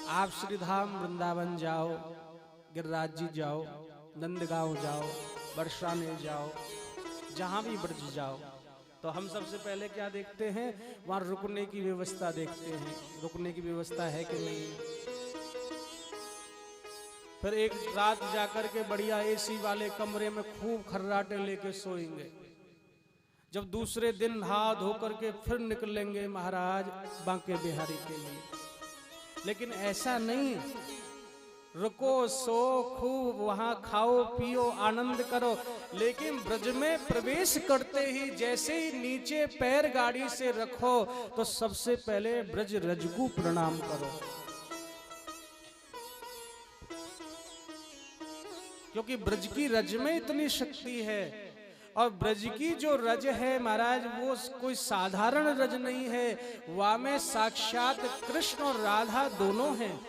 आप श्रीधाम वृंदावन जाओ, गिरिराज जी जाओ, नंदगांव जाओ, बरसाने जाओ, जहां भी ब्रज जाओ, तो हम सबसे पहले क्या देखते हैं? वहां रुकने की व्यवस्था देखते हैं। रुकने की व्यवस्था है कि नहीं। फिर एक रात जाकर के बढ़िया एसी वाले कमरे में खूब खर्राटे लेके सोएंगे। जब दूसरे दिन नहा धो करके फिर निकलेंगे महाराज बांके बिहारी के लिए। लेकिन ऐसा नहीं, रुको, सो, खूब वहां खाओ पियो आनंद करो, लेकिन ब्रज में प्रवेश करते ही जैसे ही नीचे पैर गाड़ी से रखो तो सबसे पहले ब्रज रज को प्रणाम करो, क्योंकि ब्रज की रज में इतनी शक्ति है। और ब्रज की जो रज है महाराज, वो कोई साधारण रज नहीं है, वहां में साक्षात कृष्ण और राधा दोनों हैं।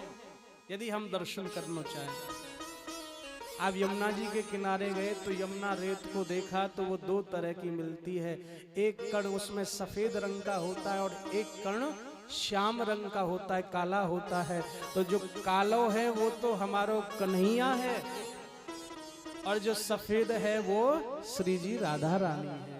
यदि हम दर्शन करना चाहें, आप यमुना जी के किनारे गए तो यमुना रेत को देखा तो वो दो तरह की मिलती है। एक कण उसमें सफेद रंग का होता है और एक कण श्याम रंग का होता है, काला होता है। तो जो कालो है वो तो हमारो कन्हैया है, और जो सफेद है वो श्री जी राधा रानी है।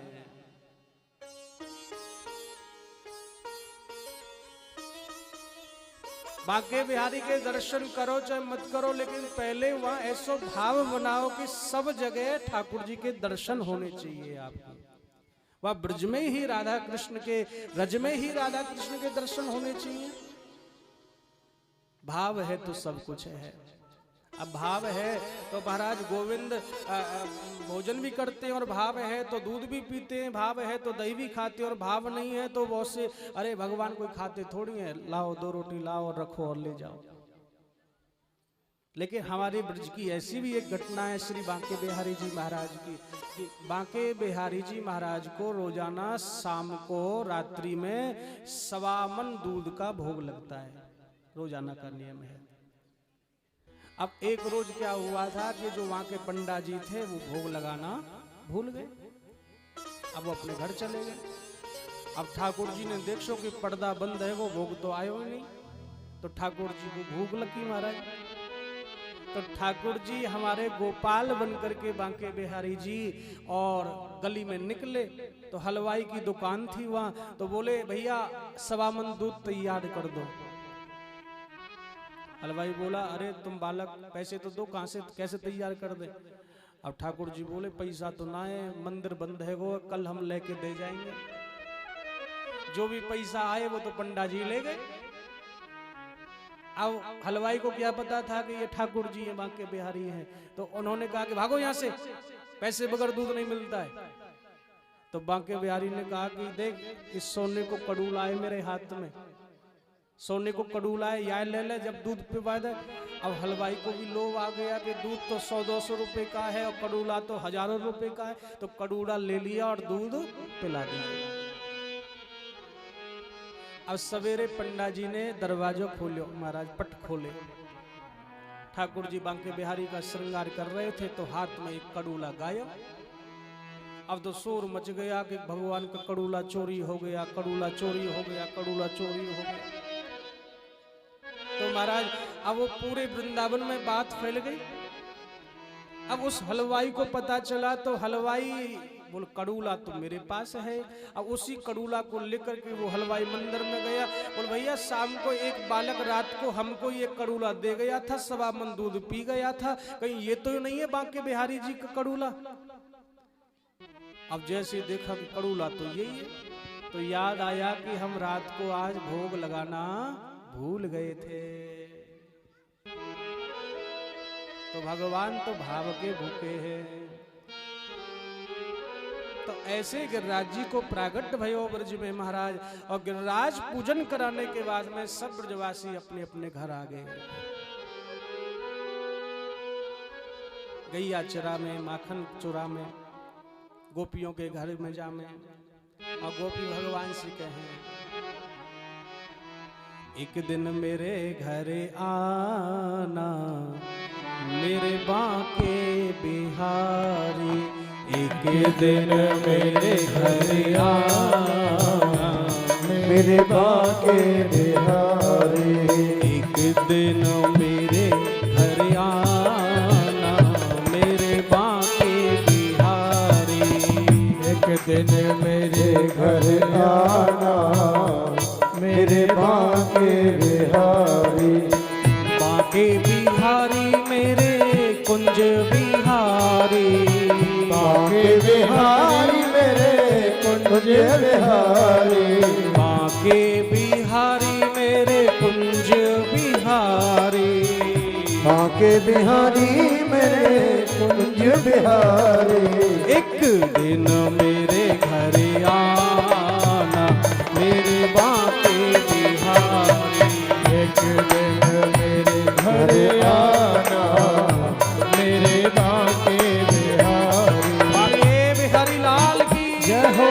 बांके बिहारी के दर्शन करो चाहे मत करो, लेकिन पहले वहां ऐसा भाव बनाओ कि सब जगह ठाकुर जी के दर्शन होने चाहिए आपको। वह ब्रज में ही राधा कृष्ण के, रज में ही राधा कृष्ण के दर्शन होने चाहिए। भाव है तो सब कुछ है। अब भाव है तो महाराज गोविंद भोजन भी करते हैं, और भाव है तो दूध भी पीते हैं, भाव है तो दही भी खाते हैं, और भाव नहीं है तो बहुत से अरे भगवान कोई खाते थोड़ी है, लाओ दो रोटी लाओ और रखो और ले जाओ। लेकिन हमारे ब्रज की ऐसी भी एक घटना है श्री बांके बिहारी जी महाराज की, कि बांके बिहारी जी महाराज को रोजाना शाम को रात्रि में 1.25 मन दूध का भोग लगता है, रोजाना का नियम है। अब एक रोज क्या हुआ था कि जो वहां के पंडा जी थे वो भोग लगाना भूल गए। अब वो अपने घर चले गए। अब ठाकुर जी ने देखो कि पर्दा बंद है, वो भोग तो आयो ही नहीं। तो ठाकुर जी को भूख लगी महाराज। तो ठाकुर जी हमारे गोपाल बन करके बांके बिहारी जी और गली में निकले तो हलवाई की दुकान थी वहां, तो बोले भैया 1.25 मन दूध तैयार कर दो। हलवाई बोला अरे तुम बालक पैसे तो दो, कहां से कैसे तैयार कर दे। अब ठाकुर जी बोले पैसा तो ना है, मंदिर बंद है, वो कल हम लेके दे जाएंगे। जो भी पैसा आए वो तो पंडा जी ले गए। अब हलवाई को क्या पता था कि ये ठाकुर जी है, बांके बिहारी हैं, तो उन्होंने कहा कि भागो यहाँ से, पैसे बगैर दूध नहीं मिलता है। तो बांके बिहारी ने कहा कि देख इस सोने को कड़ूला है मेरे हाथ में, सोने को कड़ूला है, या ले ले जब दूध पिवा दे। अब हलवाई को भी लोभ आ गया कि दूध तो 100-200 रुपए का है और कड़ूला तो हजारों रुपए का है, तो कड़ूला ले लिया और दूध पिला दिया। अब सवेरे पंडा जी ने दरवाजा खोलो महाराज, पट खोले। ठाकुर जी बांके बिहारी का श्रृंगार कर रहे थे तो हाथ में एक कड़ूला गायब। अब तो शोर मच गया कि भगवान का कड़ूला चोरी हो गया, कड़ूला चोरी हो गया, कड़ूला चोरी हो गया। तो महाराज अब वो पूरे वृंदावन में बात फैल गई। अब उस हलवाई को पता चला तो हलवाई बोल कड़ूला तो मेरे पास है। अब उसी कड़ूला को लेकर के वो हलवाई मंदिर में गया, बोल भैया शाम को एक बालक रात को हमको ये कड़ूला दे गया था, 1.25 मन दूध पी गया था, कहीं ये तो नहीं है बांके बिहारी जी का कड़ूला। अब जैसे देखा कि कड़ूला तो यही है, तो याद आया कि हम रात को आज भोग लगाना भूल गए थे। तो भगवान तो भाव के भूखे हैं। तो ऐसे गिरिराज जी को प्रागट्य भयो ब्रज में महाराज, और गिरिराज पूजन कराने के बाद में सब ब्रजवासी अपने अपने घर आ गए। गैया चरा में, माखन चुरा में, गोपियों के घर में जा में, और गोपी भगवान से कहें एक दिन मेरे घर आना मेरे बांके बिहारी, एक दिन मेरे घर आना मेरे बांके बिहारी, एक दिन मेरे घर आना मेरे बांके बिहारी। एक दिन मेरे घर आना मेरे बांके बिहारी। बांके बिहारी मेरे कुंज बिहारी। बांके बिहारी मेरे कुंज बिहारी। बांके बिहारी मेरे कुंज बिहारी। बांके बिहारी मेरे कुंज बिहारी। एक दिन मेरे घर आना मेरे बांके बिहारी। एक दिन मेरे घर आना मेरे बांके बिहारी। बांके बिहारी लाल की जय हो।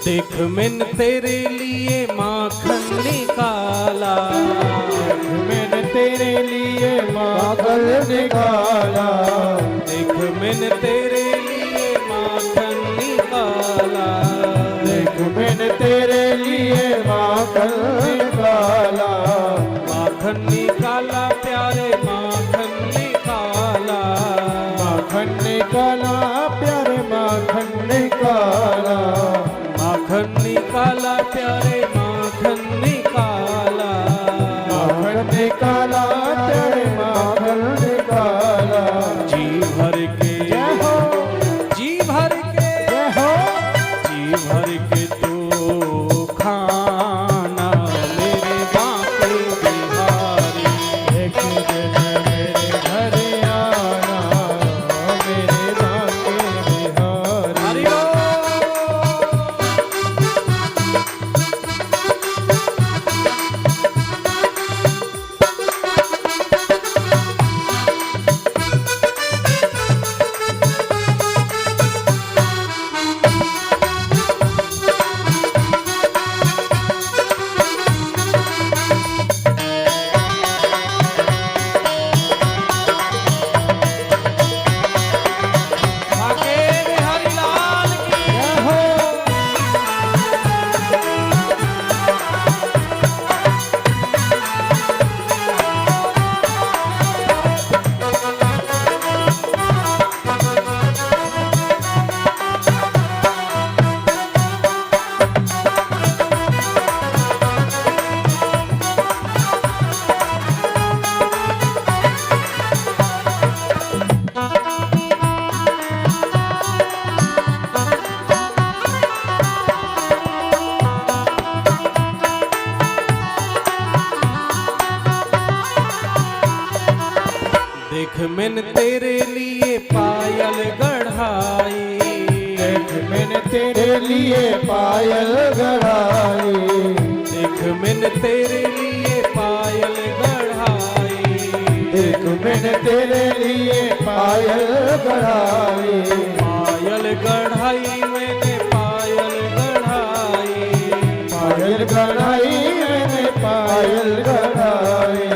देख मैंने तेरे लिए माखन निकाला। मैंने तेरे लिए माखन निकाला। देख मैंने तेरे लिए माखन निकाला। देख मैंने तेरे लिए माखन निकाला। माखन निकाला प्यारे माखन निकाला। माखन निकाला प्यारे माखन निकाला। माखन निकाला प्यारे माखन निकाला। माखन निकाला प्यारे माखन निकाला। जी भर के जय हो। जी भर के जय हो। जी भर के तू खाना मेरे बांके बिहारी। एक दिन मेरे घर आना मेरे बांके बिहारी। हरि ओम। बांके बिहारी लाल की जय हो। देख मैंने तेरे लिए पायल गढ़ाई। देख मैंने तेरे लिए पायल गढ़ाई। देख मैंने तेरे लिए पायल गढ़ाई। देख मैंने तेरे लिए पायल गढ़ाई। पायल गढ़ाई मैंने पायल गढ़ाई। पायल गढ़ाई मैंने पायल गढ़ाई।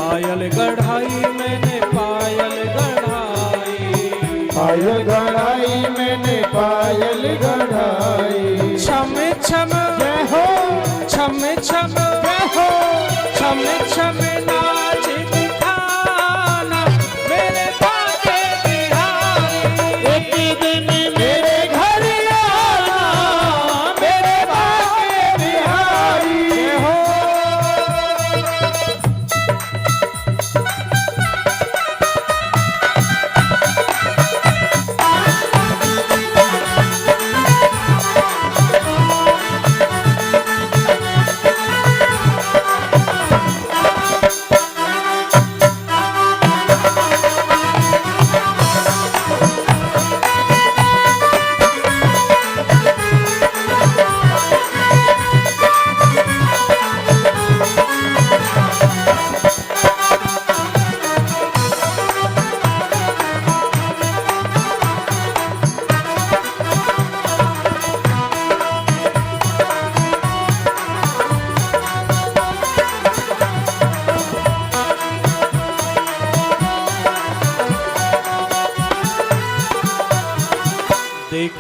पायल गढ़ाई मैंने पायल गढ़ाई। पायल गढ़ाई मैंने पायल गढ़ाई। छम छम जय हो। छम छम जय हो। छम छम नाच दिखाना मेरे बांके बिहारी। एक दिन मेरे घर आना मेरे बांके बिहारी। जय हो।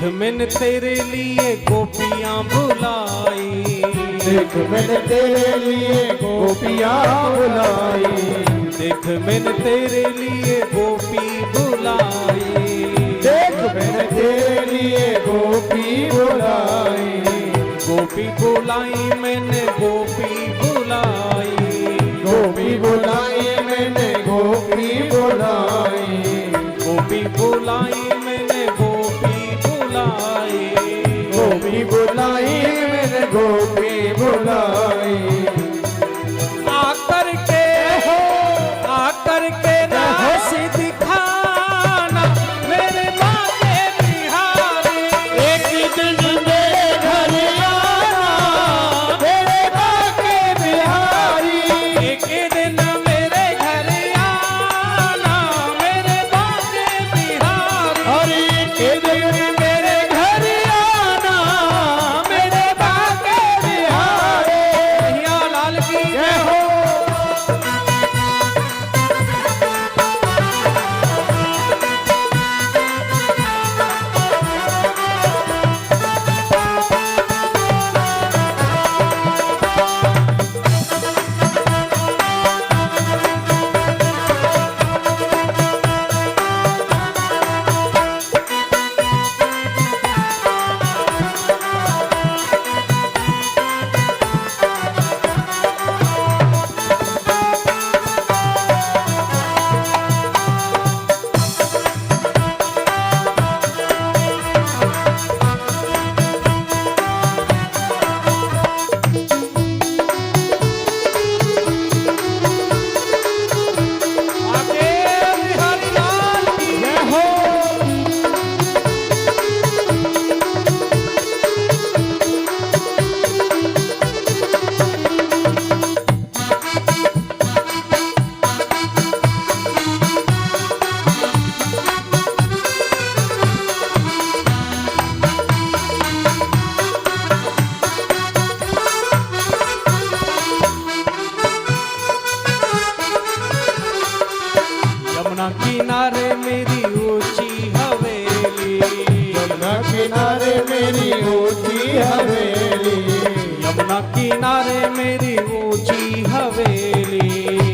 देख मैंने तेरे लिए गोपियां बुलाई, देख मैंने तेरे लिए गोपियां बुलाई, देख मैंने तेरे लिए गोपी बुलाई, देख मैंने तेरे लिए गोपी बुलाई, गोपी बुलाई मैंने गोपी बुलाई, गोपी बुलाई मैंने गोपी बुलाई, गोपी बुलाई मैंने गोपी बुलाई, गोपी बुलाई मैंने गोपी बुलाई। आकर के रास दिखाना मेरे बाके बिहारी, एक दिन मेरे घर आना मेरे बाके बिहारी, एक दिन मेरे घर आना मेरे बाके बिहारी, और एक दिन मेरे घर आना मेरे बाके बिहारी। कन्हैया लाल की जय हो। आके बिहारी लाल की जय हो। यमुना किनारे मेरी ऊंची हवेली, यमुना किनारे मेरी ऊंची हवेली, यमुना किनारे मेरी ऊंची हवेली,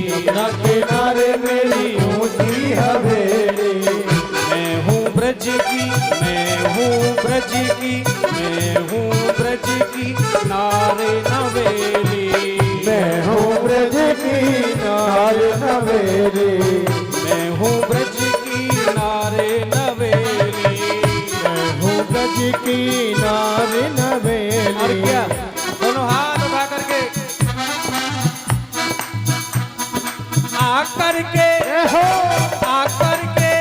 यमुना किनारे मेरी ऊंची हवेली। मैं हूँ ब्रज की, मैं हूँ ब्रज की, मैं हूँ ब्रज की नारे नवेली, मैं हूँ ब्रज की नार नवेली, मैं हूँ ब्रज की नारे नवेली। मैं हूँ ब्रज की नार नवेली। और क्या दोनों हाथ उठा करके आकर के आकर के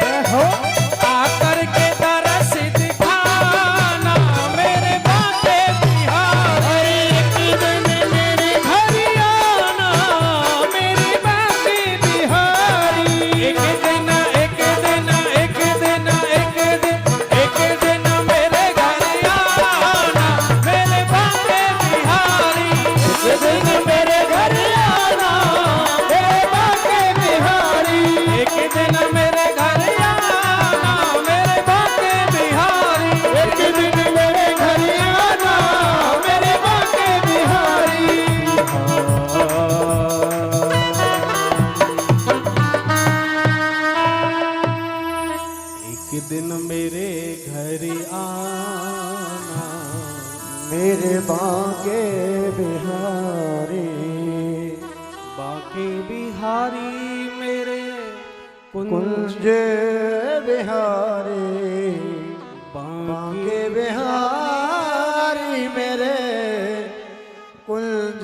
आकर के तरस दिखाना मेरे बाके बिहारी, एक दिन मेरे घर आना मेरे बाके बिहारी, एक दिन एक दिन एक दिन एक दिन एक दिन मेरे घर आना मेरे बाके बिहारी, एक दिन मेरे घर आना मेरे बाके बिहारी, एक दिन मेरे घर आना मेरे बाके बिहारी, एक दिन मेरे घर आना मेरे बाके बिहारी। एक दिन मेरे घर आना मेरे बाके बिहारी, बाके बिहारी मेरे कुंज कुंज बिहारी, बाके बाके बिहारी मेरे कुंज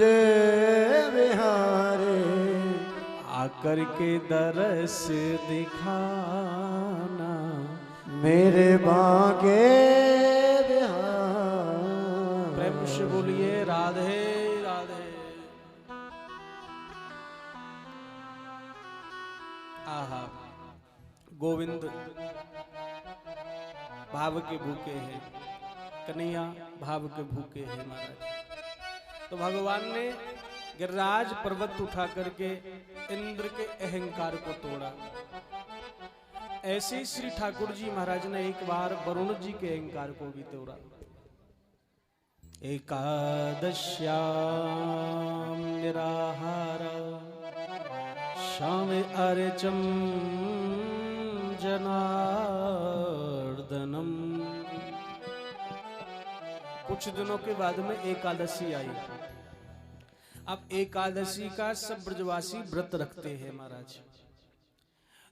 बिहारी। आकर के दरस दिखाना मेरे बाके बिहारी। प्रेम से बोलिए राधे राधे। आहा गोविंद भाव के भूखे हैं, कन्हैया भाव के भूखे हैं महाराज। तो भगवान ने गिरिराज पर्वत उठा करके इंद्र के अहंकार को तोड़ा। ऐसे ही श्री ठाकुर जी महाराज ने एक बार वरुण जी के अहंकार को भी तोड़ा। एकादश्याम निराहार श्याम अर्चम जनार्दनम। कुछ दिनों के बाद में एकादशी आई। अब एकादशी का सब ब्रजवासी व्रत रखते हैं महाराज।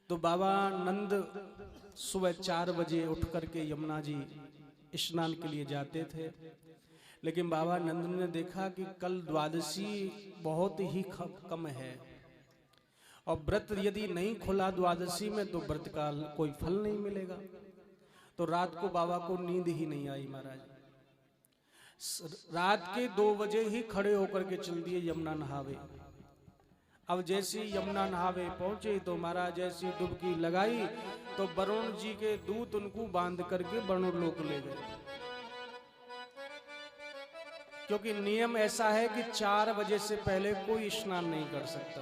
तो बाबा नंद सुबह 4 बजे उठ करके यमुना जी स्नान के लिए जाते थे, लेकिन बाबा नंद ने देखा कि कल द्वादशी बहुत ही कम है और व्रत यदि नहीं खुला द्वादशी में तो व्रत का कोई फल नहीं मिलेगा। तो रात को बाबा को नींद ही नहीं आई महाराज। रात के 2 बजे ही खड़े होकर के चल दिए यमुना नहावे। अब जैसे यमुना नहावे पहुंचे तो महाराज जैसी डुबकी लगाई तो वरुण जी के दूत उनको बांध करके वरुण लोक ले गए। क्योंकि नियम ऐसा है कि 4 बजे से पहले कोई स्नान नहीं कर सकता,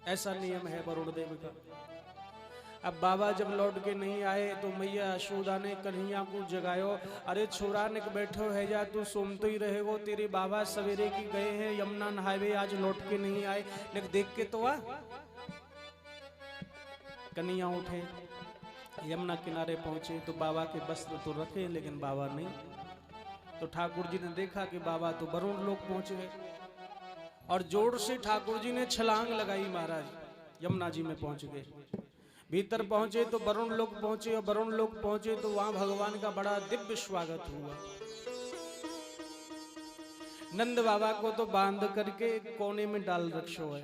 ऐसा नियम है वरुण देव का। अब बाबा जब लौट के नहीं आए तो मैया यशोदा ने कन्हैया को जगायो, अरे छोरा निक बैठो है जा, तू सोमतो ही रहेगो, तेरे बाबा सवेरे की गए हैं यमुना नहावे, आज लौट के नहीं आए, निक देख के तो आ। कन्हैया उठे, यमुना किनारे पहुंचे तो बाबा के वस्त्र तो रखे लेकिन बाबा नहीं। तो ठाकुर जी ने देखा कि बाबा तो वरुण लोक पहुंच गए और जोर से ठाकुर जी ने छलांग लगाई महाराज, यमुना जी में पहुंच गए। भीतर पहुंचे तो वरुण लोक पहुंचे और वरुण लोक पहुंचे तो वहां भगवान का बड़ा दिव्य स्वागत हुआ। नंद बाबा को तो बांध करके कोने में डाल रखो है,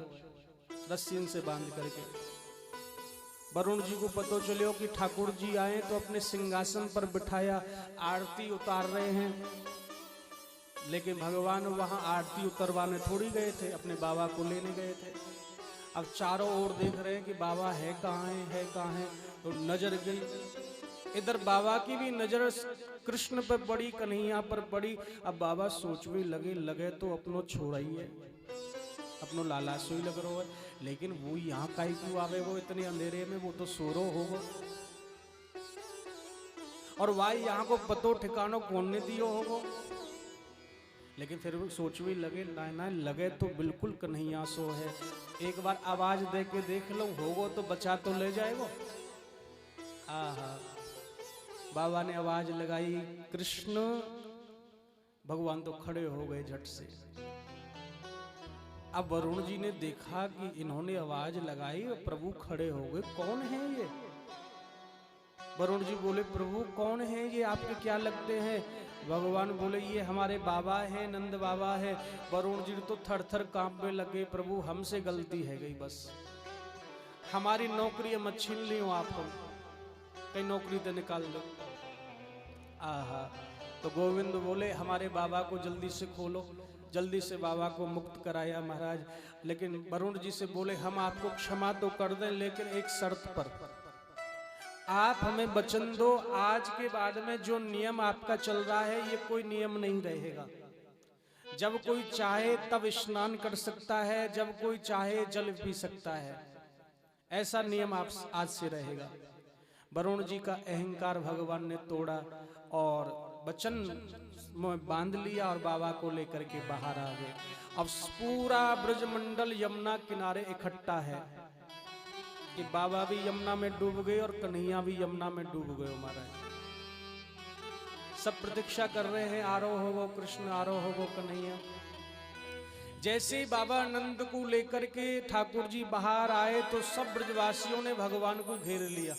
रस्सी से बांध करके। वरुण जी को पता चलो कि ठाकुर जी आए तो अपने सिंहासन पर बिठाया, आरती उतार रहे हैं। लेकिन भगवान वहां आरती उतरवाने थोड़ी गए थे, अपने बाबा को लेने गए थे। अब चारों ओर देख रहे हैं कि बाबा है कहाँ है। तो नजर गई, इधर बाबा की भी नजर कृष्ण पर पड़ी, कन्हैया पर पड़ी। अब बाबा सोचने लगे तो अपनो छोड़ा ही है, अपनो लाला सोई लग रहा है, लेकिन वो यहाँ काहे क्यों आवे, वो इतने अंधेरे में, वो तो सोरो होगा। और भाई यहाँ को पतो ठिकानो कौन ने दियो होगा। लेकिन फिर वो सोचने ना लगे तो बिल्कुल कन्हैया सो है। एक बार आवाज दे के देख लो, होगो तो बचा तो ले जाएगो। आहा, बाबा ने आवाज लगाई कृष्ण, भगवान तो खड़े हो गए झट से। अब वरुण जी ने देखा कि इन्होंने आवाज लगाई और प्रभु खड़े हो गए, कौन है ये? वरुण जी बोले प्रभु कौन है ये, आपके क्या लगते हैं? भगवान बोले ये हमारे बाबा हैं, नंद बाबा है। वरुण जी तो थर थर कांपने लगे, प्रभु हमसे गलती है गई, बस हमारी नौकरी मत छीन लियो, आपको कहीं नौकरी तो निकाल दो। आहा, तो गोविंद बोले हमारे बाबा को जल्दी से खोलो। जल्दी से बाबा को मुक्त कराया महाराज। लेकिन वरुण जी से बोले हम आपको क्षमा तो कर दें, लेकिन एक शर्त पर, आप हमें वचन दो, आज के बाद में जो नियम आपका चल रहा है ये कोई नियम नहीं रहेगा। जब कोई चाहे तब स्नान कर सकता है, जब कोई चाहे जल पी सकता है, ऐसा नियम आप आज से रहेगा। वरुण जी का अहंकार भगवान ने तोड़ा और वचन में बांध लिया और बाबा को लेकर के बाहर आ गए। अब पूरा ब्रजमंडल यमुना किनारे इकट्ठा है कि बाबा भी यमुना में डूब गए और कन्हैया भी यमुना में डूब गए महाराज। सब प्रतीक्षा कर रहे हैं, आरो होगो कृष्ण, आरो होगो कन्हैया। जैसे ही बाबा नंद को लेकर के ठाकुर जी बाहर आए तो सब ब्रजवासियों ने भगवान को घेर लिया।